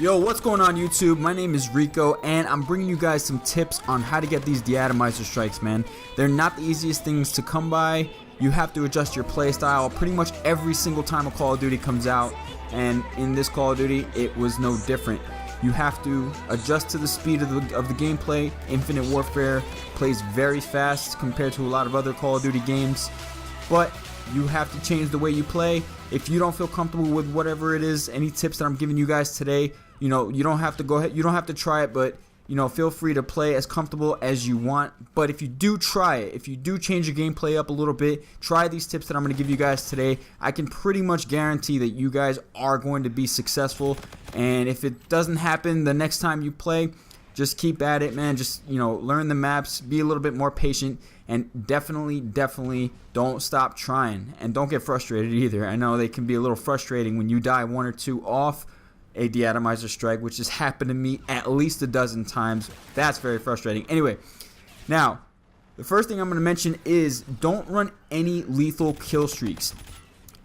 Yo, what's going on YouTube? My name is Rico and I'm bringing you guys some tips on how to get these De-Atomizer Strikes, man. They're not the easiest things to come by. You have to adjust your playstyle pretty much every single time a Call of Duty comes out, and in this Call of Duty it was no different. You have to adjust to the speed of the gameplay. Infinite Warfare plays very fast compared to a lot of other Call of Duty games, but you have to change the way you play. If you don't feel comfortable with whatever it is, any tips that I'm giving you guys today, you don't have to go ahead, you don't have to try it, but feel free to play as comfortable as you want. But if you do try it, if you do change your gameplay up a little bit, try these tips that I'm going to give you guys today, I can pretty much guarantee that you guys are going to be successful. And if it doesn't happen the next time you play, just keep at it, man. Just learn the maps, be a little bit more patient, and definitely don't stop trying, and don't get frustrated either. I know they can be a little frustrating when you die one or two off a De-Atomizer Strike, which has happened to me at least a dozen times. That's very frustrating. Anyway, now the first thing I'm going to mention is don't run any lethal kill streaks.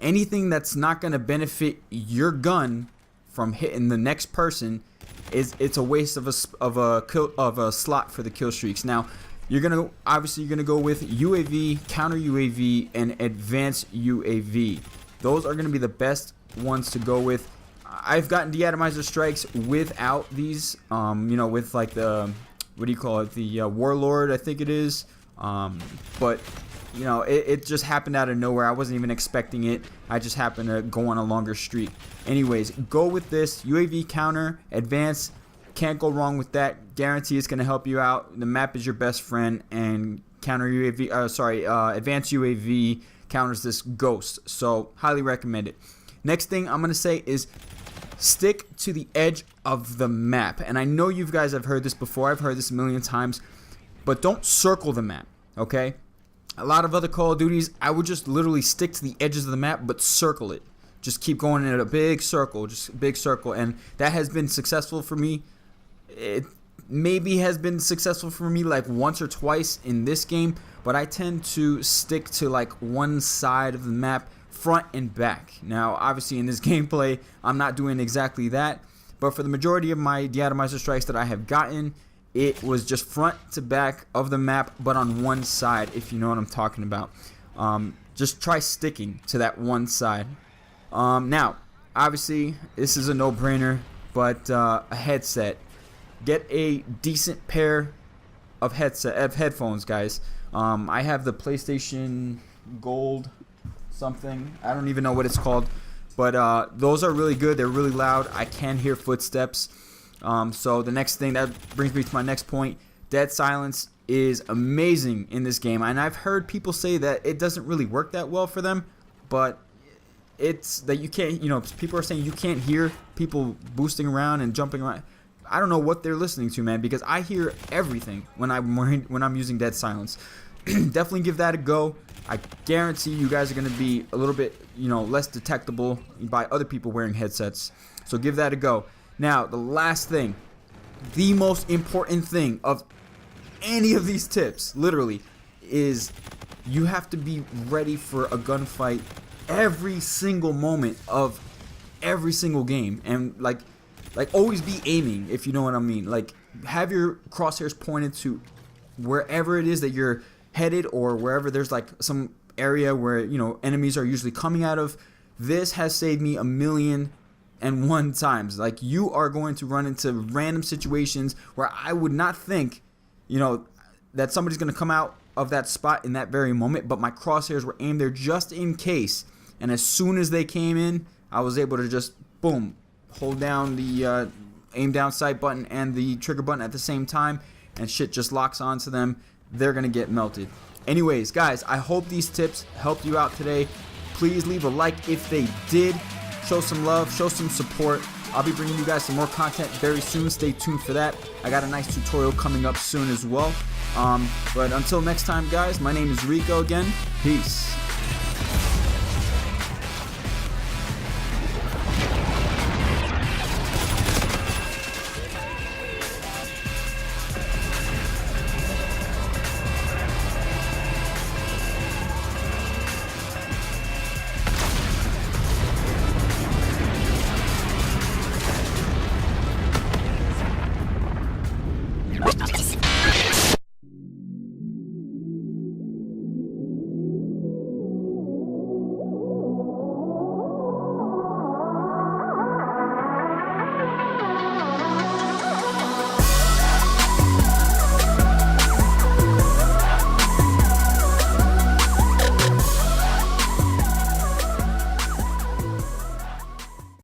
Anything that's not going to benefit your gun from hitting the next person it's a waste of a slot for the kill streaks. Now you're gonna go with UAV, counter UAV, and advanced UAV. Those are gonna be the best ones to go with. I've gotten De-Atomizer Strikes without these, with like the, what do you call it, the Warlord, I think it is, but it just happened out of nowhere. I wasn't even expecting it. I just happened to go on a longer streak. Anyways, go with this UAV, counter, advance. Can't go wrong with that. Guarantee it's going to help you out. The map is your best friend, and counter UAV, advanced UAV counters this ghost. So highly recommend it. Next thing I'm going to say is stick to the edge of the map. And I know you guys have heard this before. I've heard this a million times, but don't circle the map. Okay. A lot of other Call of Duties, I would just literally stick to the edges of the map, but circle it. Just keep going in a big circle, and that has been successful for me. It maybe has been successful for me like once or twice in this game, but I tend to stick to like one side of the map, front and back. Now, obviously in this gameplay, I'm not doing exactly that, but for the majority of my De-Atomizer Strikes that I have gotten, it was just front to back of the map, but on one side, if you know what I'm talking about. Just try sticking to that one side. Now, obviously, this is a no-brainer, but a headset. Get a decent pair of headphones, guys. I have the PlayStation Gold something. I don't even know what it's called, but those are really good. They're really loud. I can hear footsteps. So the next thing, that brings me to my next point. Dead silence is amazing in this game, and I've heard people say that it doesn't really work that well for them, but it's that you can't, people are saying you can't hear people boosting around and jumping around. I don't know what they're listening to, man, because I hear everything when I'm using dead silence. Definitely give that a go. I guarantee you guys are going to be a little bit, less detectable by other people wearing headsets. So give that a go. Now, the last thing, the most important thing of any of these tips, literally, is you have to be ready for a gunfight every single moment of every single game. And, like always be aiming, if you know what I mean. Like, have your crosshairs pointed to wherever it is that you're headed, or wherever there's, like, some area where, enemies are usually coming out of. This has saved me 1,000,001 times. Like, you are going to run into random situations where I would not think, that somebody's going to come out of that spot in that very moment, but my crosshairs were aimed there just in case. And as soon as they came in, I was able to just, boom, hold down the aim down sight button and the trigger button at the same time, and shit just locks onto them. They're going to get melted. Anyways, guys, I hope these tips helped you out today. Please leave a like if they did. Show some love, show some support. I'll be bringing you guys some more content very soon. Stay tuned for that. I got a nice tutorial coming up soon as well. But until next time, guys, my name is Rico again. Peace.